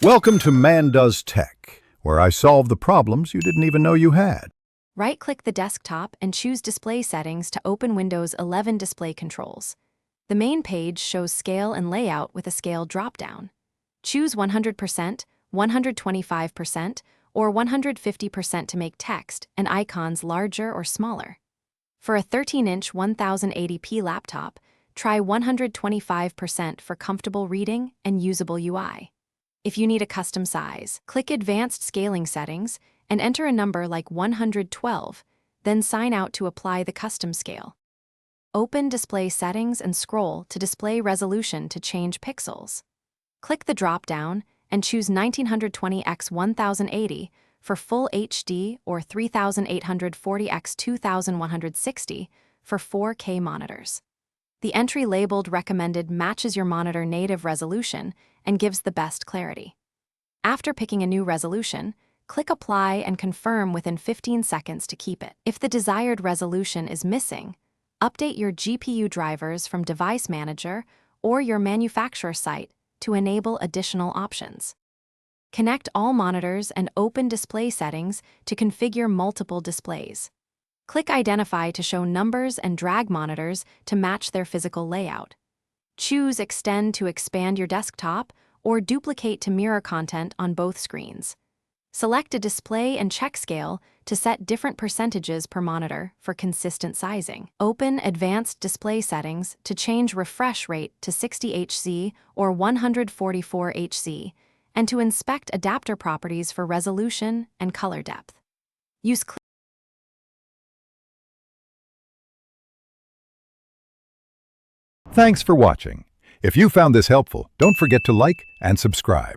Welcome to Man Does Tech, where I solve the problems you didn't even know you had. Right-click the desktop and choose Display Settings to open Windows 11 display controls. The main page shows scale and layout with a scale drop-down. Choose 100%, 125%, or 150% to make text and icons larger or smaller. For a 13-inch 1080p laptop, try 125% for comfortable reading and usable UI. If you need a custom size, click Advanced Scaling Settings and enter a number like 112, then sign out to apply the custom scale. Open Display Settings and scroll to Display Resolution to change pixels. Click the drop-down and choose 1920 x 1080 for Full HD or 3840 x 2160 for 4K monitors. The entry labeled Recommended matches your monitor native resolution and gives the best clarity. After picking a new resolution, click Apply and confirm within 15 seconds to keep it. If the desired resolution is missing, update your GPU drivers from Device Manager or your manufacturer site to enable additional options. Connect all monitors and open Display Settings to configure multiple displays. Click Identify to show numbers and drag monitors to match their physical layout. Choose Extend to expand your desktop or Duplicate to mirror content on both screens. Select a display and check scale to set different percentages per monitor for consistent sizing. Open Advanced Display Settings to change refresh rate to 60Hz or 144Hz and to inspect adapter properties for resolution and color depth. Use Thanks for watching. If you found this helpful, don't forget to like and subscribe.